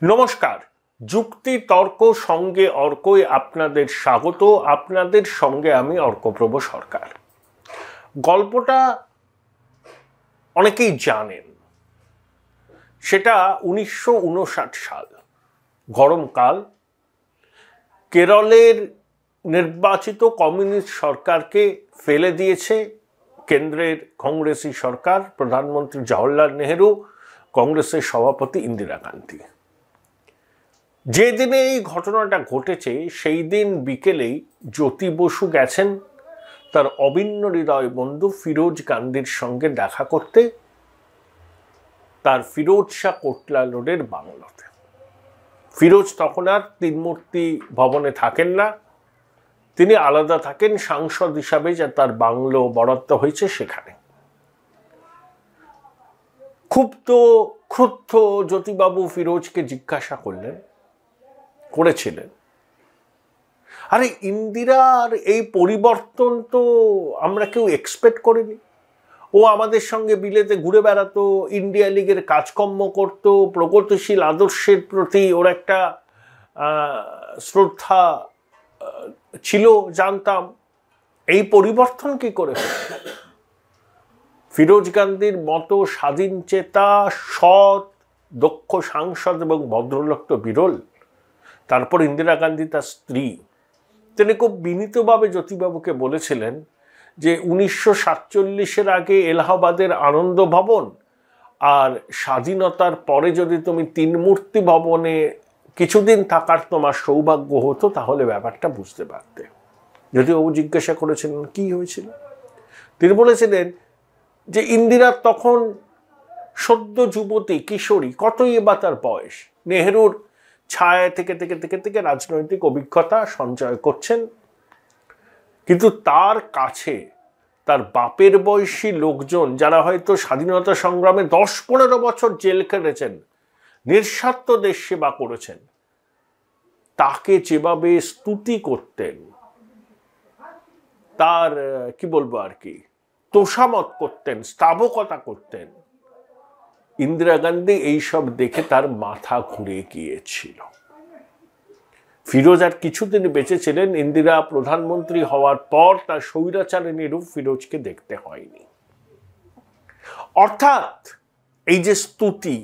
নমস্কার। যুক্তি তর্ক সঙ্গে অর্কই আপনাদের স্বাগত। আপনাদের সঙ্গে আমি অর্কপ্রভ সরকার। গল্পটা অনেকেই জানেন। সেটা 1959 সাল, গরমকাল। কেরলের নির্বাচিত কমিউনিস্ট সরকারকে ফেলে দিয়েছে কেন্দ্রের কংগ্রেসি সরকার, প্রধানমন্ত্রী জওহরলাল নেহেরু, কংগ্রেসের সভাপতি ইন্দিরা গান্ধী। যেদিনে এই ঘটনাটা ঘটেছে সেই দিন বিকেলেই জ্যোতি বসু গেছেন তার অভিন্ন হৃদয় বন্ধু ফিরোজ গান্ধীর সঙ্গে দেখা করতে তার ফিরোজ শাহ কোটলা রোডের বাংলোতে। ফিরোজ তখন আর তিনমূর্তি ভবনে থাকেন না, তিনি আলাদা থাকেন সাংসদ হিসাবে, যা তার বাংলো বরাদ্দ হয়েছে সেখানে। ক্ষুব্ধ জ্যোতিবাবু ফিরোজকে জিজ্ঞাসা করেছিলেন, আরে ইন্দিরার এই পরিবর্তন তো আমরা কেউ এক্সপেক্ট করিনি। ও আমাদের সঙ্গে বিলেতে ঘুরে বেড়াতো, ইন্ডিয়া লীগের কাজকর্ম করত, প্রগতিশীল আদর্শের প্রতি ওর একটা শ্রদ্ধা ছিল, জানতাম। এই পরিবর্তন কি করে? ফিরোজ গান্ধীর মতো স্বাধীন চেতা, সৎ, দক্ষ সাংসদ এবং ভদ্রলোক তো বিরল। তারপর ইন্দিরা গান্ধী তার স্ত্রী। তিনি খুব বিনীতভাবে জ্যোতিবাবুকে বলেছিলেন যে 1947-এর আগে এলাহাবাদের আনন্দ ভবন আর স্বাধীনতার পরে যদি তুমি তিনমূর্তি ভবনে কিছুদিন থাকার তোমার সৌভাগ্য হতো তাহলে ব্যাপারটা বুঝতে পারতে। জ্যোতিবাবু জিজ্ঞাসা করেছিলেন কি হয়েছিল। তিনি বলেছিলেন যে ইন্দিরা তখন সদ্য যুবতী, কিশোরী, কতই বা তার বয়স। নেহেরুর ছায়া থেকে থেকে থেকে থেকে রাজনৈতিক অভিজ্ঞতা সঞ্চয় করছেন, কিন্তু তার কাছে তার বাপের বয়সী লোকজন, যারা হয়তো স্বাধীনতা সংগ্রামে 10-15 বছর জেল খেটেছেন, নিঃস্বার্থ দেশ সেবা করেছেন, তাকে যেভাবে স্তুতি করতেন, তার কি বলবো আর কি, তোষামত করতেন, স্তাবকতা করতেন, ইন্দিরা গান্ধী এইসব দেখে তার মাথা ঘুরে গিয়েছিল। ফিরোজ আর কিছুদিন বেঁচে ছিলেন। ইন্দিরা প্রধানমন্ত্রী হওয়ার পর তার স্বৈরাচারিণী রূপ ফিরোজকে দেখতে হয়নি। অর্থাৎ এই যে স্তুতি,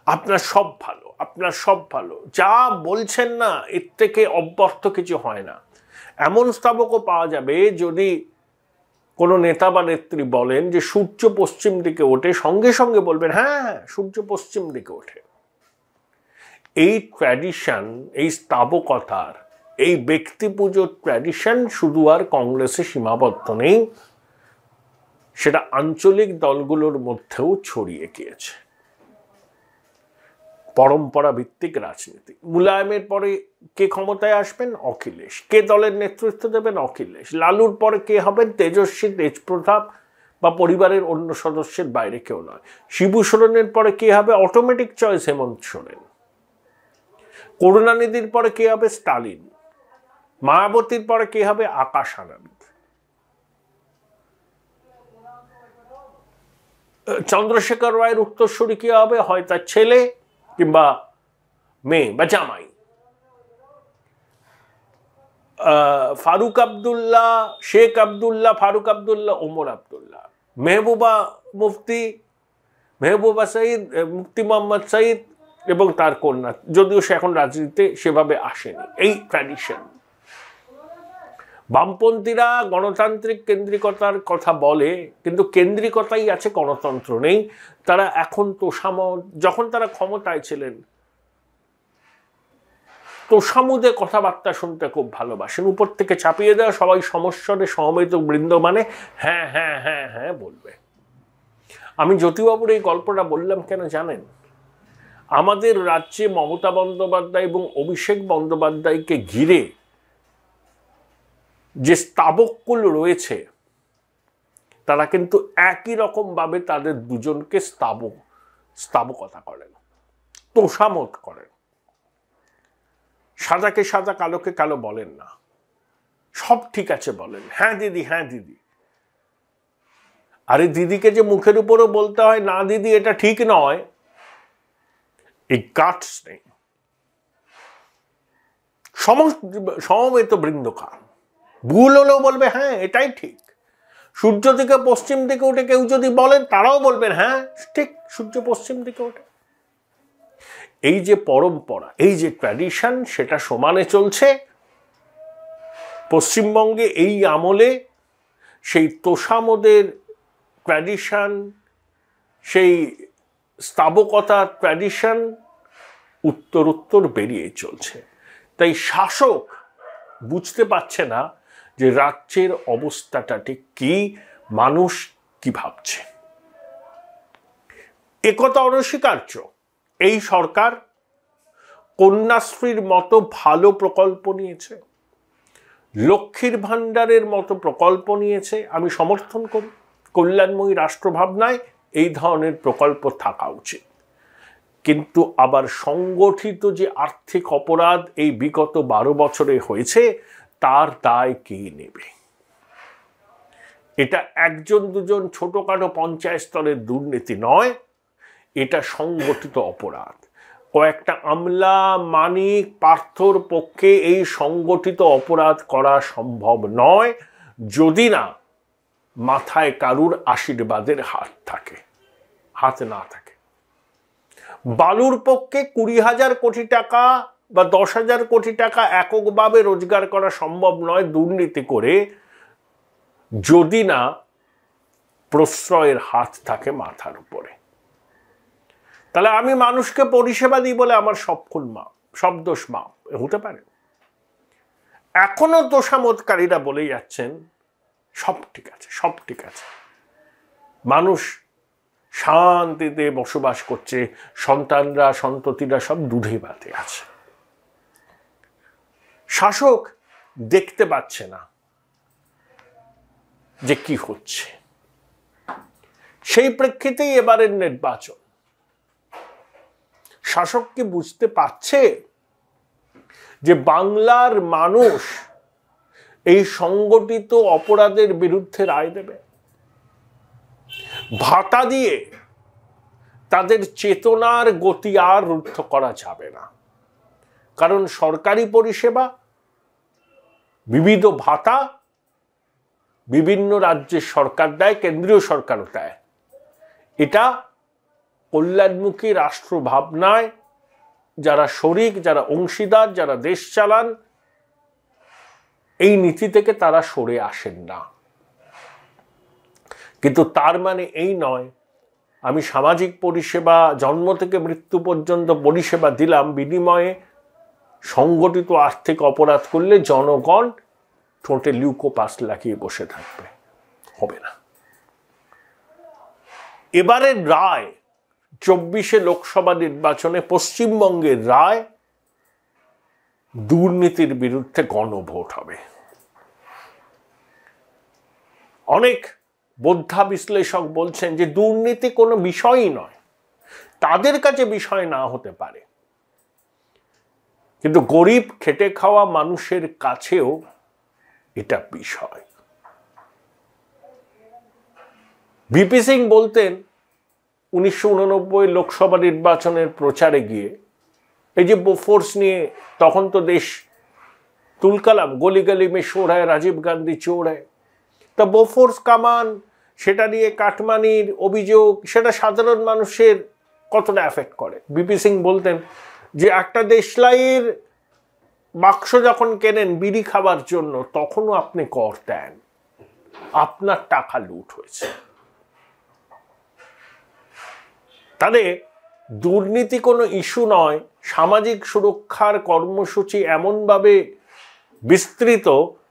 আপনার সব ভালো, আপনার সব ভালো, যা বলছেন না এর থেকে অব্যর্থ কিছু হয় না, এমন স্তাবকও পাওয়া যাবে যদি কোনো নেতা বা নেত্রী বলেন যে সূর্য পশ্চিম দিকে ওঠে, সঙ্গে সঙ্গে বলবেন হ্যাঁ সূর্য পশ্চিম দিকে ওঠে। এই ট্র্যাডিশন, এই স্তাবকতার, এই ব্যক্তি পুজোর ট্র্যাডিশন শুধু আর কংগ্রেসে সীমাবদ্ধ নেই, সেটা আঞ্চলিক দলগুলোর মধ্যেও ছড়িয়ে গিয়েছে। পরম্পরা ভিত্তিক রাজনীতি। মুলায়মের পরে কে ক্ষমতায় আসবেন? অখিলেশ। কে দলের নেতৃত্ব দেবেন? অখিলেশ। লালুর পরে কে হবেন? তেজস্বী, তেজপ্রতাপ বা পরিবারের অন্য সদস্যের বাইরে কেউ নয়। শিবু সোরেনের পরে কে হবে? Automatic choice Hemant Soren. করুণানিধির পরে কে হবে? স্টালিন। মায়াবতীর পরে কে হবে? আকাশ আনন্দ। চন্দ্রশেখর রায়ের উত্তরসূরি কে হবে? হয় তার ছেলে কিংবা মেয়ে বা জামাই। ফারুক আবদুল্লাহ, শেখ আবদুল্লাহ, ফারুক আবদুল্লাহ, ওমর আবদুল্লাহ। মেহবুবা মুফতি, মেহবুবা সঈদ, মুফতি মোহাম্মদ সঈদ এবং তার কন্যা, যদিও সে এখন রাজনীতিতে সেভাবে আসেনি। এই ট্র্যাডিশন। বামপন্থীরা গণতান্ত্রিক কেন্দ্রিকতার কথা বলে, কিন্তু কেন্দ্রিকতাই আছে, গণতন্ত্র নেই। তারা এখন যখন তারা ক্ষমতায় ছিলেন তোষামুদে কথাবার্তা শুনতে খুব ভালোবাসেন। উপর থেকে চাপিয়ে দেওয়া, সবাই সমস্বরে সমবেত বৃন্দ মানে হ্যাঁ হ্যাঁ হ্যাঁ হ্যাঁ বলবে। আমি জ্যোতিবাবুর এই গল্পটা বললাম কেন জানেন? আমাদের রাজ্যে মমতা বন্দ্যোপাধ্যায় এবং অভিষেক বন্দ্যোপাধ্যায়কে ঘিরে যে স্তাবকগুলো রয়েছে, তারা কিন্তু একই রকম ভাবে তাদের দুজনকে স্তাবকতা করেন, তোষামত করেন। সাদাকে সাদা, কালোকে কালো বলেন না, সব ঠিক আছে বলেন। হ্যাঁ দিদি, হ্যাঁ দিদি। আরে দিদিকে যে মুখের উপরও বলতে হয় না দিদি এটা ঠিক নয়, এই গাটস নেই। সমবেত বৃন্দকার ভুল হলেও বলবে হ্যাঁ এটাই ঠিক। সূর্য থেকে পশ্চিম দিকে উঠে কেউ যদি বলেন তারাও বলবেন হ্যাঁ ঠিক, সূর্য পশ্চিম দিকে ওঠে। এই যে পরম্পরা, এই যে ট্র্যাডিশন, সেটা সমানে চলছে। পশ্চিমবঙ্গে এই আমলে সেই তোষামোদের ট্র্যাডিশন, সেই স্থাবকতার ট্র্যাডিশন উত্তরোত্তর বেরিয়ে চলছে। তাই শাসক বুঝতে পারছে না যে রাজ্যের অবস্থাটা ঠিক কি, মানুষ কি ভাবছে। একথা অনস্বীকার্য। এই সরকার কন্যাশ্রীর মতো ভালো প্রকল্প নিয়েছে, লক্ষ্মীর ভাণ্ডারের মতো প্রকল্প নিয়েছে, আমি সমর্থন করি। কল্যাণময়ী রাষ্ট্রভাবনায় এই ধরনের প্রকল্প থাকা উচিত। কিন্তু আবার সংগঠিত যে আর্থিক অপরাধ এই বিগত 12 বছরে হয়েছে, তার দায় কে নেবে? এটা একজন দুজন ছোটখাটো পঞ্চায়েত স্তরের দুর্নীতি নয়, এটা সংগঠিত অপরাধ। কয়েকটা আমলা মানিক পার্থর পক্ষে এই সংগঠিত অপরাধ করা সম্ভব নয় যদি না মাথায় কারুর আশীর্বাদের হাত না থাকে। বালুর পক্ষে 20,000 কোটি টাকা বা 10,000 কোটি টাকা এককভাবে রোজগার করা সম্ভব নয় দুর্নীতি করে, যদি না প্রশ্রয়ের হাত থাকে মাথার উপরে। তাহলে আমি মানুষকে পরিষেবা দিই বলে আমার সব দোষ মাপ হতে পারে? এখনো তোষামোদকারীরা বলে যাচ্ছেন সব ঠিক আছে, সব ঠিক আছে, মানুষ শান্তিতে বসবাস করছে, সন্তানরা সন্ততিরা সব দুধে ভাতে আছে। শাসক দেখতে পাচ্ছে না যে কি হচ্ছে। সেই প্রেক্ষিতেই এবারের নির্বাচন। শাসক কি বুঝতে পারছে যে বাংলার মানুষ এই সংগঠিত অপরাধের বিরুদ্ধে রায় দেবে? ভাতা দিয়ে তাদের চেতনার গতি আর রুদ্ধ করা যাবে না। কারণ সরকারি পরিষেবা, বিবিধ ভাতা বিভিন্ন রাজ্যের সরকার দেয়, কেন্দ্রীয় সরকারও দেয়। এটা কল্যাণমুখী রাষ্ট্র ভাবনায় যারা শরিক, যারা অংশীদার, যারা দেশ চালান, এই নীতি থেকে তারা সরে আসেন না। কিন্তু তার মানে এই নয় আমি সামাজিক পরিষেবা জন্ম থেকে মৃত্যু পর্যন্ত পরিষেবা দিলাম, বিনিময়ে সংগঠিত আর্থিক অপরাধ করলে জনগণ ঠোঁটে লিউকোপাস লাগিয়ে বসে থাকবে। হবে না। এবারের রায় 24 লোকসভা নির্বাচনে পশ্চিমবঙ্গের রায় দুর্নীতির বিরুদ্ধে গণভোট হবে। অনেক বোদ্ধা বিশ্লেষক বলছেন যে দুর্নীতি কোনো বিষয়ই নয়, তাদের কাছে বিষয় না হতে পারে, কিন্তু গরিব খেটে খাওয়া মানুষের কাছেও এটা বিষয়। ভিপি সিং বলতেন 1989 লোকসভা নির্বাচনের প্রচারে গিয়ে, এই যে বোফোর্স নিয়ে তখন তো দেশ তুলকালাম, গলি গলি মে শোর হয়, রাজীব গান্ধী চোর হয়, তা বোফোর্স কামান সেটা নিয়ে কাটমানির অভিযোগ, সেটা সাধারণ মানুষের কতটা এফেক্ট করে। ভিপি সিং বলতেন যে একটা দেশলাইয়ের বাক্স যখন কেনেন বিড়ি খাবার জন্য, তখনও আপনি কর দেন, আপনার টাকা লুট হয়েছে। তাহলে দুর্নীতি কোনো ইস্যু নয়, সামাজিক সুরক্ষার কর্মসূচি এমনভাবে বিস্তৃত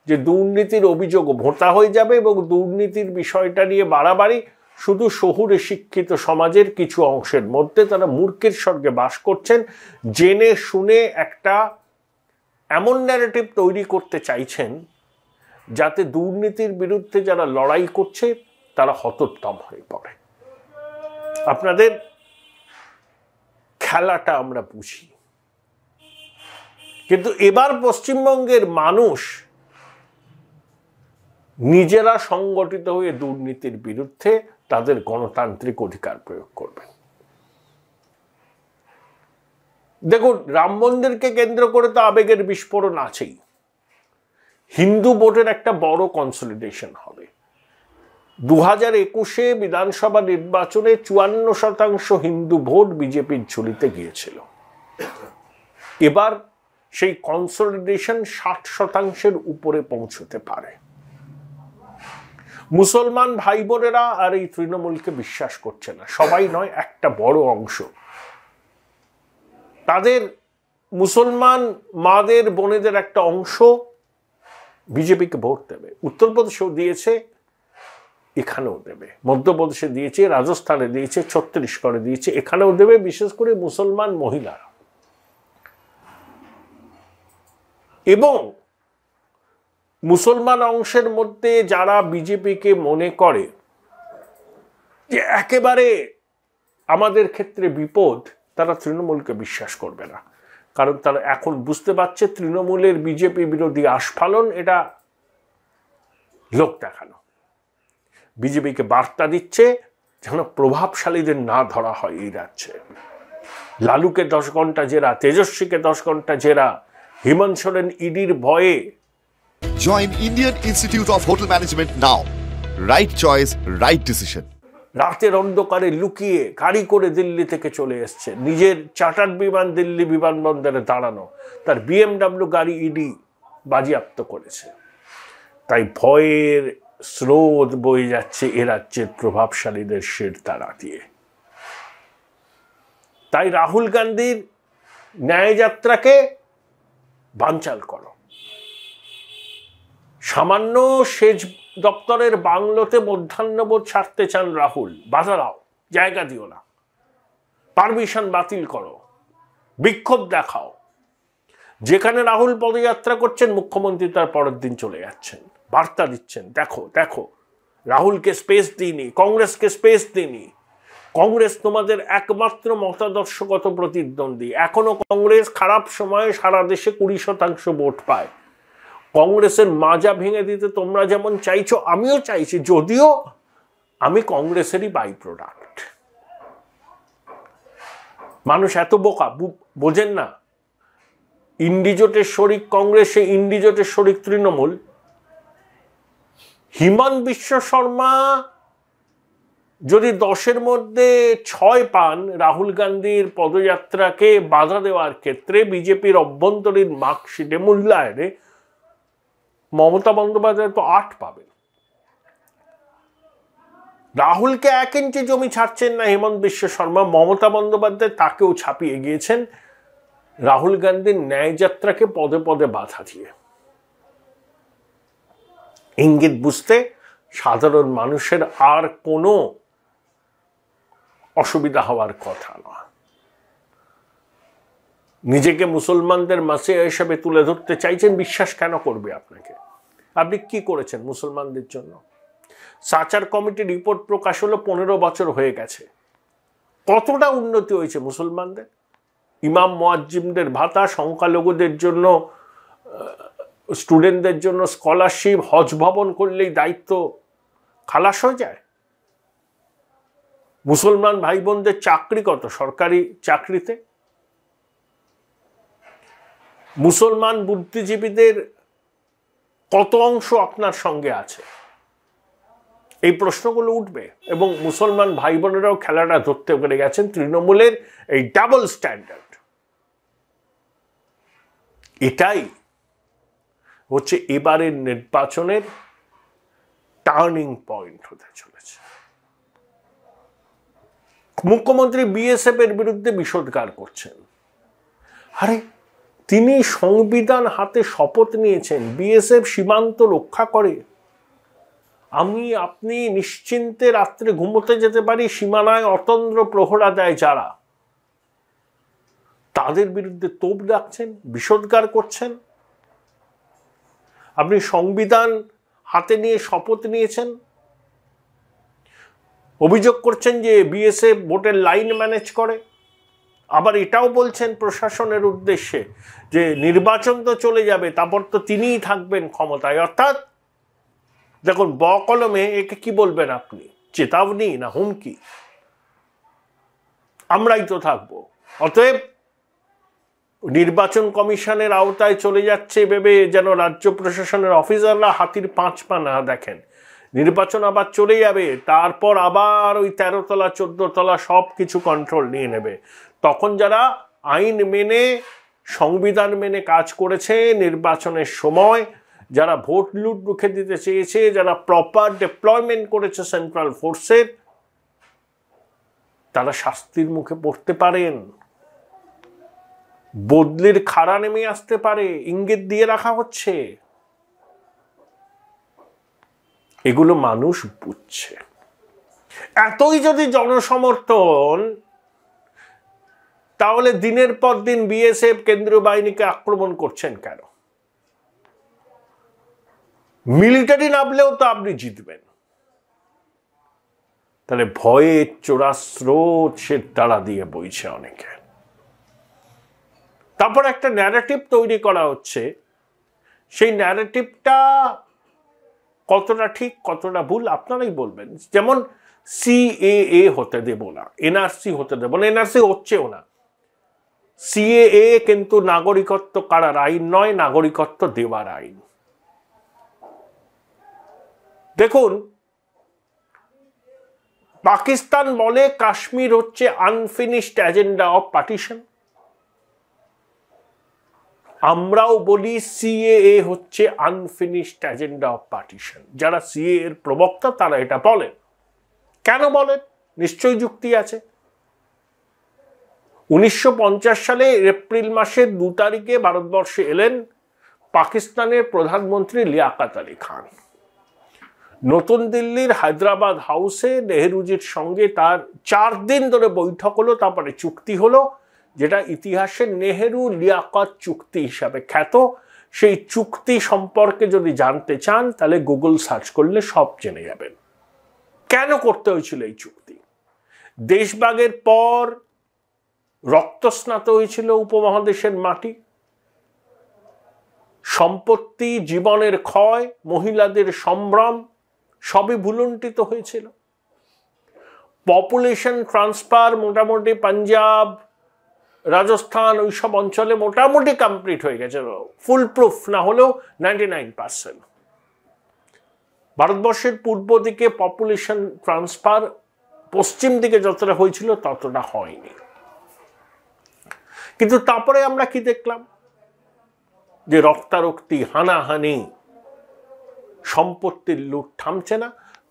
যে দুর্নীতির অভিযোগ ভোঁতা হয়ে যাবে এবং দুর্নীতির বিষয়টা নিয়ে বাড়াবাড়ি শুধু শহুরে শিক্ষিত সমাজের কিছু অংশের মধ্যে, তারা মূর্খের স্বর্গে বাস করছেন, জেনে শুনে একটা এমন ন্যারেটিভ তৈরি করতে চাইছেন যাতে দুর্নীতির বিরুদ্ধে যারা লড়াই করছে তারা হতোদ্যম হয়ে পড়ে। আপনাদের খেলাটা আমরা বুঝি, কিন্তু এবার পশ্চিমবঙ্গের মানুষ নিজেরা সংগঠিত হয়ে দুর্নীতির বিরুদ্ধে তাদের গণতান্ত্রিক অধিকার প্রয়োগ করবেন। দেখুন, রাম মন্দিরকে কেন্দ্র করে তো আবেগের বিস্ফোরণ আছেই। হিন্দু ভোটের একটা বড় কনসলিডেশন হবে। 2021-এ বিধানসভা নির্বাচনে 54% হিন্দু ভোট বিজেপির ঝুলিতে গিয়েছিল। এবার সেই কনসলিডেশন 60%-এর উপরে পৌঁছতে পারে। মুসলমান ভাই বোনেরা আর এই তৃণমূলকে বিশ্বাস করছে না, সবাই নয়, একটা বড় অংশ। তাদের মুসলমান মাদের বোনেদের একটা অংশ বিজেপিকে ভোট দেবে। উত্তরপ্রদেশেও দিয়েছে, এখানেও দেবে, মধ্যপ্রদেশে দিয়েছে, রাজস্থানে দিয়েছে, ছত্তিশগড়ে দিয়েছে, এখানেও দেবে, বিশেষ করে মুসলমান মহিলারা। এবং মুসলমান অংশের মধ্যে যারা বিজেপিকে মনে করে যে একেবারে আমাদের ক্ষেত্রে বিপদ, তারা তৃণমূলকে বিশ্বাস করবে না। কারণ তারা এখন বুঝতে পারছে তৃণমূলের বিজেপি বিরোধী আস্ফালন এটা লোক দেখানো। বিজেপিকে বার্তা দিচ্ছে যেন প্রভাবশালীদের না ধরা হয় এই রাজ্যে। লালুকে 10 ঘন্টা জেরা, তেজস্বীকে 10 ঘন্টা জেরা, হেমন্ত সোরেন ইডির ভয়ে। Join Indian Institute of Hotel Management now. Right choice, right decision. রাতের অন্ধকারে লুকিয়ে গাড়ি করে দিল্লি থেকে চলে এসছে, নিজের চার্টার্ড বিমান দিল্লি বিমানবন্দরে দাঁড়ানো, তার BMW গাড়ি ইডি বাজেয়াপ্ত করেছে। তাই ভয়ের স্রোত বয়ে যাচ্ছে এ রাজ্যের প্রভাবশালীদের শিরদাঁড়া দিয়ে। তাই রাহুল গান্ধীর ন্যায়যাত্রাকে বানচাল করো। সামান্য সেচ দপ্তরের বাংলোতে মধ্যাহ্নভোজ ছাড়তে চান রাহুল, বাধা দাও, জায়গা দিও না, পারমিশন বাতিল করো, বিক্ষোভ দেখাও। যেখানে রাহুল পদযাত্রা করছেন, মুখ্যমন্ত্রী তার পরের দিন চলে যাচ্ছেন, বার্তা দিচ্ছেন, দেখো দেখো রাহুলকে স্পেস দিইনি, কংগ্রেসকে স্পেস দিইনি, কংগ্রেস তোমাদের একমাত্র মতাদর্শগত প্রতিদ্বন্দ্বী। এখনো কংগ্রেস খারাপ সময়ে সারা দেশে 20% ভোট পায়। কংগ্রেসের মাজা ভেঙে দিতে তোমরা যেমন চাইছো, আমিও চাইছি, যদিও আমি কংগ্রেসেরই বাই প্রোডাক্ট। মানুষ এত বোকা, বোঝেন না ইন্ডিজোটের শরিক কংগ্রেস, ইন্ডিজোটের শরিক তৃণমূল। হিমন্ত বিশ্ব শর্মা যদি 10-এর মধ্যে 6 পান রাহুল গান্ধীর পদযাত্রাকে বাধা দেওয়ার ক্ষেত্রে বিজেপির অভ্যন্তরীণ মার্কশিটে মূল্যায়নে, মমতা বন্দ্যোপাধ্যায় তো 8 পাবেন। রাহুলকে 1 ইঞ্চি জমি ছাড়ছেন না হেমন্ত বিশ্ব শর্মা, মমতা বন্দ্যোপাধ্যায় তাকেও ছাপিয়ে গিয়েছেন রাহুল গান্ধীর ন্যায়যাত্রাকে পদে পদে বাধা দিয়ে। ইঙ্গিত বুঝতে সাধারণ মানুষের আর কোনো অসুবিধা হওয়ার কথা নয়। নিজেকে মুসলমানদের মাসিয়া হিসেবে তুলে ধরতে চাইছেন, বিশ্বাস কেন করবে আপনাকে? আপনি কি করেছেন মুসলমানদের জন্য? সাচার কমিটি রিপোর্ট প্রকাশ হলো, 15 বছর হয়ে গেছে। কতটা উন্নতি হয়েছে মুসলমানদের? ইমাম মুয়াজ্জিমদের ভাতা, সংখ্যালঘুদের জন্য, স্টুডেন্টদের জন্য স্কলারশিপ, হজ ভবন করলেই দায়িত্ব খালাস হয়ে যায়। মুসলমান ভাই বোনদের চাকরি কত সরকারি চাকরিতে? মুসলমান বুদ্ধিজীবীদের কত অংশ আপনার সঙ্গে আছে? এই প্রশ্নগুলো উঠবে এবং মুসলমান ভাই বোনেরাও খেলাটা ধরতে পেরে গেছেন তৃণমূলের এই ডাবল স্ট্যান্ডার্ড। এটাই হচ্ছে এবারের নির্বাচনের টার্নিং পয়েন্ট হতে চলেছে। মুখ্যমন্ত্রী বিএসএফ এর বিরুদ্ধে বিষোদ্গার করছেন। আরে তিনি সংবিধান হাতে শপথ নিয়েছেন, বিএসএফ সীমান্ত রক্ষা করে। আমি আপনি নিশ্চিন্তে রাত্রে ঘুমোতে যেতে পারি, সীমানায় অতন্দ্র প্রহরা দেয় যারা, তাদের বিরুদ্ধে তোপ ডাকছেন, বিষোদ্গার করছেন। আপনি সংবিধান হাতে নিয়ে শপথ নিয়েছেন, অভিযোগ করছেন যে বিএসএফ ভোটের লাইন ম্যানেজ করে। আবার এটাও বলছেন প্রশাসনের উদ্দেশ্যে যে নির্বাচন তো চলে যাবে, তারপর তো তিনিই থাকবেন ক্ষমতায়। অর্থাৎ দেখুন, বকলমে একে কি বলবেন আপনি, চেতাবনী না হুমকি? আমরাই তো থাকবো। অতএব নির্বাচন কমিশনের আওতায় চলে যাচ্ছে ভেবে যেন রাজ্য প্রশাসনের অফিসাররা হাতির 5 পা না দেখেন। নির্বাচন আবার চলে যাবে, তারপর আবার ওই 13 তলা 14 তলা সব কিছু কন্ট্রোল নিয়ে নেবে। তখন যারা আইন মেনে সংবিধান মেনে কাজ করেছে নির্বাচনের সময়, যারা ভোট লুট রুখে দিতে চেয়েছে, যারা প্রপার ডিপ্লয়মেন্ট করেছে সেন্ট্রাল ফোর্সের, তারা শাস্তির মুখে পড়তে পারেন। বদলির খাড়া নেমে আসতে পারে, ইঙ্গিত দিয়ে রাখা হচ্ছে। এগুলো মানুষ বুঝছে। এতই যদি জনসমর্থন, তাহলে দিনের পর দিন বিএসএফ কেন্দ্রীয় বাহিনীকে আক্রমণ করছেন কেন? মিলিটারি নামলেও তো আপনি জিতবেন। তাহলে ভয়ের চোরা স্রোত সে তাড়া দিয়ে বইছে অনেকে। তারপর একটা ন্যারেটিভ তৈরি করা হচ্ছে, সেই ন্যারেটিভটা কতটা ঠিক কতটা ভুল আপনারাই বলবেন। যেমন সিএএ হতে দেব না, এনআরসি হতে দেব না, এনআরসি হচ্ছেও না। সিএএ কিন্তু নাগরিকত্ব কারার আইন নয়, নাগরিকত্ব দেওয়ার আইন। দেখুন, পাকিস্তান বলে কাশ্মীর হচ্ছে আনফিনিশড এজেন্ডা অফ পার্টিশন। আমরাও বলি সিএএ হচ্ছে আনফিনিশড এজেন্ডা অফ পার্টিশন। যারা সিএএ এর প্রবক্তা তারা এটা বলেন। কেন বলেন? নিশ্চয়ই যুক্তি আছে। 1950 সালে এপ্রিল মাসের 2 তারিখে ভারতবর্ষে এলেন পাকিস্তানের প্রধানমন্ত্রী লিয়াকত আলী খান। নতুন দিল্লির হায়দ্রাবাদ হাউসে নেহেরুজির সঙ্গে তার 4 দিন ধরে বৈঠক হলো, তারপরে চুক্তি হলো, যেটা ইতিহাসে নেহেরু লিয়াকত চুক্তি হিসাবে খ্যাত। সেই চুক্তি সম্পর্কে যদি জানতে চান তাহলে গুগল সার্চ করলে সব জেনে যাবেন। কেন করতে হয়েছিল এই চুক্তি? দেশভাগের পর রক্তস্নাত হয়েছিল উপমহাদেশের মাটি, সম্পত্তি, জীবনের ক্ষয়, মহিলাদের সম্ভ্রম সবই ভুলুণ্ঠিত হয়েছিল। পপুলেশন ট্রান্সফার মোটামুটি পাঞ্জাব, রাজস্থান ওইসব অঞ্চলে মোটামুটি কমপ্লিট হয়ে গেছে, ফুল প্রুফ না হলেও 99%। ভারতবর্ষের পূর্ব দিকে পপুলেশন ট্রান্সফার পশ্চিম দিকে যতটা হয়েছিল ততটা হয়নি। কিন্তু তারপরে আমরা কি দেখলাম? যে রক্তারক্তি, হানাহানি, সম্পত্তির লুট থামছে না।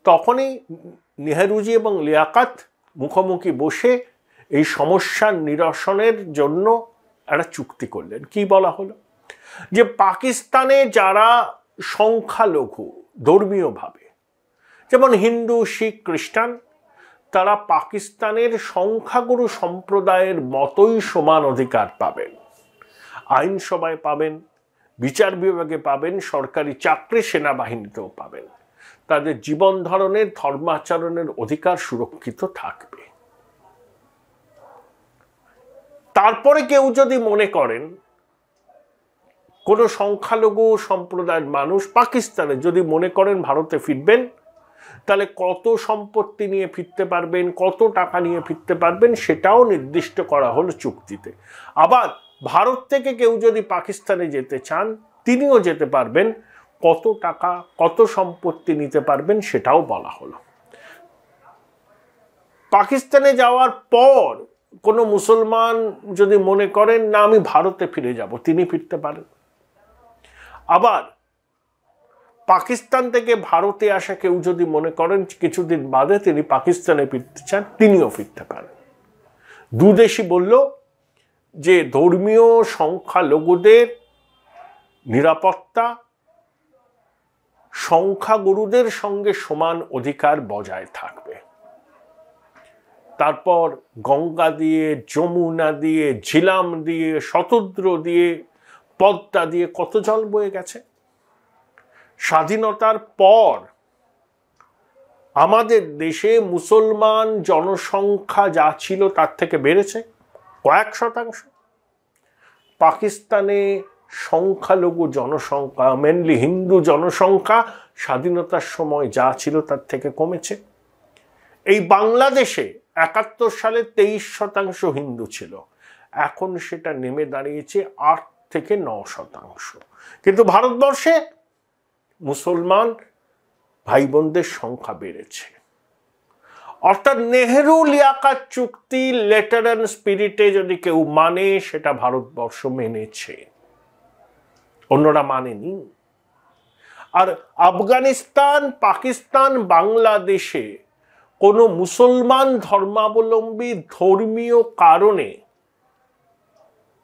তখনই নেহেরুজি এবং লিয়াকত মুখোমুখি বসে এই সমস্যার নিরসনের জন্য একটা চুক্তি করলেন। কি বলা হলো? যে পাকিস্তানে যারা সংখ্যালঘু ধর্মীয়ভাবে, যেমন হিন্দু, শিখ, খ্রিস্টান, তারা পাকিস্তানের সংখ্যাগুরু সম্প্রদায়ের মতোই সমান অধিকার পাবেন। আইনসভায় পাবেন, বিচার বিভাগে পাবেন, সরকারি চাকরি, সেনাবাহিনীতেও পাবেন। তাদের জীবন ধারণের, ধর্মাচরণের অধিকার সুরক্ষিত থাকবে। তারপরে কেউ যদি মনে করেন কোনো সংখ্যালঘু সম্প্রদায়ের মানুষ পাকিস্তানে যদি মনে করেন ভারতে ফিরবেন, তাহলে কত সম্পত্তি নিয়ে ফিরতে পারবেন, কত টাকা নিয়ে ফিরতে পারবেন, সেটাও নির্দিষ্ট করা হলো চুক্তিতে। আবার ভারত থেকে কেউ যদি পাকিস্তানে যেতে চান তিনিও যেতে পারবেন, কত টাকা কত সম্পত্তি নিতে পারবেন সেটাও বলা হলো। পাকিস্তানে যাওয়ার পর কোনো মুসলমান যদি মনে করেন না আমি ভারতে ফিরে যাব, তিনি ফিরতে পারেন। আবার পাকিস্তান থেকে ভারতে আসা কেউ যদি মনে করেন কিছুদিন বাদে তিনি পাকিস্তানে ফিরতে চান, তিনিও ফিরতে পারেন। দুদেশই বলল যে ধর্মীয় সংখ্যালঘুদের নিরাপত্তা, সংখ্যাগুরুদের সঙ্গে সমান অধিকার বজায় থাকবে। তারপর গঙ্গা দিয়ে, যমুনা দিয়ে, ঝিলাম দিয়ে, শতদ্র দিয়ে, পদ্মা দিয়ে কত জল বয়ে গেছে। স্বাধীনতার পর আমাদের দেশে মুসলমান জনসংখ্যা যা ছিল তার থেকে বেড়েছে কয়েক শতাংশ। পাকিস্তানে সংখ্যালঘু জনসংখ্যা, মেনলি হিন্দু জনসংখ্যা স্বাধীনতার সময় যা ছিল তার থেকে কমেছে। এই বাংলাদেশে 71 সালে 23% হিন্দু ছিল, এখন সেটা নেমে দাঁড়িয়েছে 8 থেকে 9%। কিন্তু ভারতবর্ষে মুসলমান ভাই বোনদের সংখ্যা বেড়েছে। অর্থাৎ নেহেরু লিয়াকাত চুক্তি লেটার অ্যান্ড স্পিরিটে যদি কেউ মানে সেটা ভারতবর্ষ মেনেছে, অন্যরা মানেনি। আর আফগানিস্তান, পাকিস্তান, বাংলাদেশে কোনো মুসলমান ধর্মাবলম্বী ধর্মীয় কারণে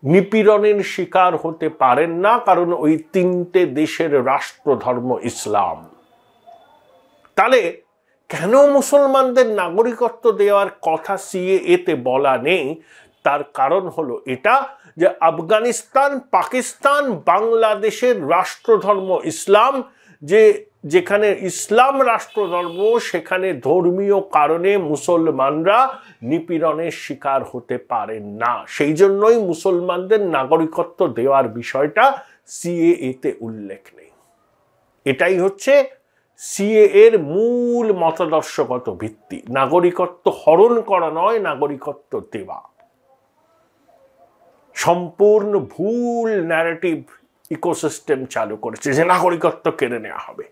নিপীড়নের শিকার হতে পারেন না, কারণ ওই 3টে দেশের রাষ্ট্রধর্ম ইসলাম। তাহলে কেন মুসলমানদের নাগরিকত্ব দেওয়ার কথা সিএএতে বলা নেই? তার কারণ হলো এটা যে আফগানিস্তান, পাকিস্তান, বাংলাদেশের রাষ্ট্রধর্ম ইসলাম, যেখানে ইসলাম রাষ্ট্রধর্ম সেখানে ধর্মীয় কারণে মুসলমানরা নিপীড়নের শিকার হতে পারেন না। সেই জন্যই মুসলমানদের নাগরিকত্ব দেওয়ার বিষয়টা সিএএতে উল্লেখ নেই। এটাই হচ্ছে সিএএ এর মূল মতাদর্শগত ভিত্তি। নাগরিকত্ব হরণ করা নয়, নাগরিকত্ব দেওয়া। সম্পূর্ণ ভুল ন্যারেটিভ ইকোসিস্টেম চালু করেছে যে নাগরিকত্ব কেড়ে নেওয়া হবে,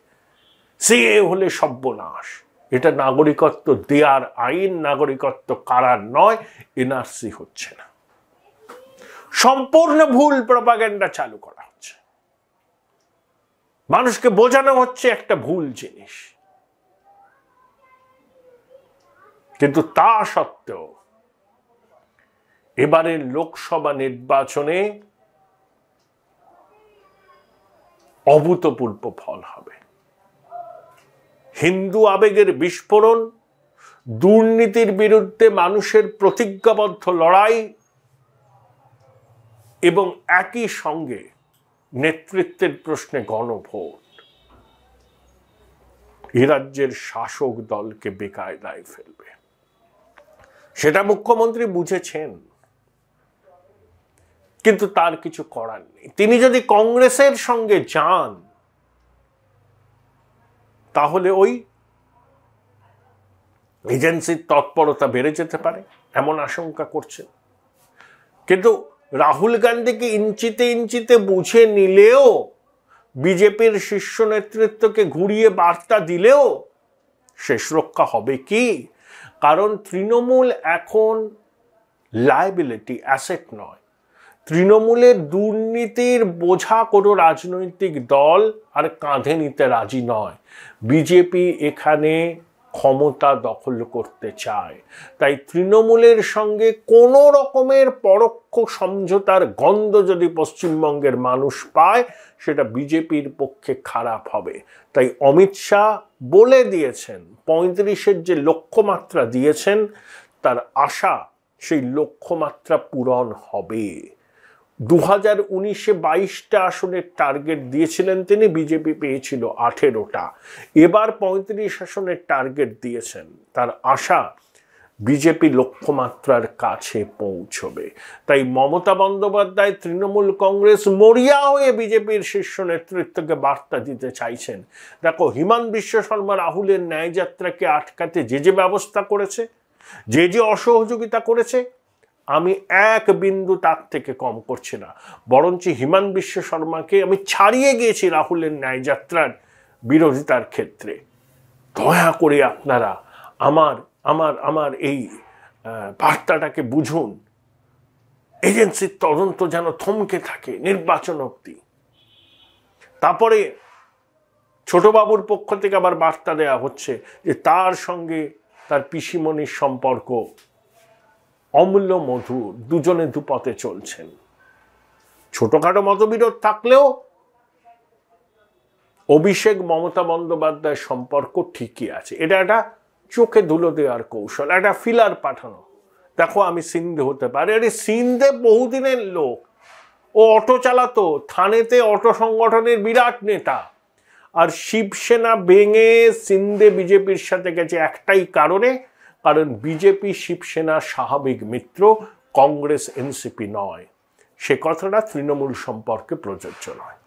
সিএএ হলে সর্বনাশ। এটা নাগরিকত্ব দেওয়ার আইন, নাগরিকত্ব কারার নয়, এনআরসি হচ্ছে না। সম্পূর্ণ ভুল প্রপাগান্ডা চালু করা হচ্ছে, মানুষকে বোঝানো হচ্ছে একটা ভুল জিনিস। কিন্তু তা সত্ত্বেও এবারের লোকসভা নির্বাচনে অভূতপূর্ব ফল হবে। হিন্দু আবেগের বিস্ফোরণ, দুর্নীতির বিরুদ্ধে মানুষের প্রতিজ্ঞাবদ্ধ লড়াই এবং একই সঙ্গে নেতৃত্বের প্রশ্নে গণভোট এ রাজ্যের শাসক দলকে বেকায়দায় ফেলবে। সেটা মুখ্যমন্ত্রী বুঝেছেন, কিন্তু তার কিছু করার নেই। তিনি যদি কংগ্রেসের সঙ্গে যান তাহলে ওই এজেন্সির তৎপরতা বেড়ে যেতে পারে, এমন আশঙ্কা করছেন। কিন্তু রাহুল গান্ধীকে ইঞ্চিতে ইঞ্চিতে বুঝে নিলেও, বিজেপির শীর্ষ নেতৃত্বকে ঘুরিয়ে বার্তা দিলেও শেষ রক্ষা হবে কি? কারণ তৃণমূল এখন লায়াবিলিটি, অ্যাসেট নয়। তৃণমূলের দুর্নীতির বোঝা কোনো রাজনৈতিক দল আর কাঁধে নিতে রাজি নয়। বিজেপি এখানে ক্ষমতা দখল করতে চায়, তাই তৃণমূলের সঙ্গে কোনো রকমের পরোক্ষ সমঝোতার গন্ধ যদি পশ্চিমবঙ্গের মানুষ পায়, সেটা বিজেপির পক্ষে খারাপ হবে। তাই অমিত শাহ বলে দিয়েছেন, 35-এর যে লক্ষ্যমাত্রা দিয়েছেন তার আশা সেই লক্ষ্যমাত্রা পূরণ হবে। 2019-এ 22টা আসনের টার্গেট দিয়েছিলেন তিনি, বিজেপি পেয়েছিল 18টা। এবার 35 আসনের টার্গেট দিয়েছেন, তার আশা বিজেপি লক্ষ্যমাত্রার কাছে পৌঁছবে। তাই মমতা বন্দ্যোপাধ্যায়, তৃণমূল কংগ্রেস মরিয়া হয়ে বিজেপির শীর্ষ নেতৃত্বকে বার্তা দিতে চাইছেন, দেখো হিমন্ত বিশ্ব শর্মা রাহুলের ন্যায়যাত্রাকে আটকাতে যে ব্যবস্থা করেছে, যে অসহযোগিতা করেছে, আমি এক বিন্দু তার থেকে কম করছি না। বরঞ্চ হিমন্ত বিশ্ব শর্মাকে আমি ছাড়িয়ে গিয়েছি রাহুলের ন্যায়যাত্রার বিরোধিতার ক্ষেত্রে। দয়া করে আপনারা আমার এই বার্তাটাকে বুঝুন। এজেন্সির তদন্ত যেন থমকে থাকে নির্বাচন অবধি। তারপরে ছোটবাবুর পক্ষ থেকে আবার বার্তা দেওয়া হচ্ছে যে তার সঙ্গে তার পিসিমণির সম্পর্ক অমূল্য মধু, দুজনে দুপথে চলছেন। ছোটখাটো মতবিরোধ থাকলেও অভিষেক মমতা বন্দ্যোপাধ্যায়ের সম্পর্ক ঠিকই আছে। এটা একটা চোখে ধুলো দেওয়ার কৌশল, একটা ফিলার পাঠানো। দেখো আমি সিন্ধে হতে পারি। আরে সিন্ধে বহুদিনের লোক, ও অটো চালাতো, থানেতে অটো সংগঠনের বিরাট নেতা। আর শিবসেনা ভেঙে সিন্ধে বিজেপির সাথে গেছে একটাই কারণে, কারণ বিজেপি শিবসেনা স্বাভাবিক মিত্র, কংগ্রেস এনসিপি নয়। সে কথাটা তৃণমূল সম্পর্কে প্রযোজ্য নয়।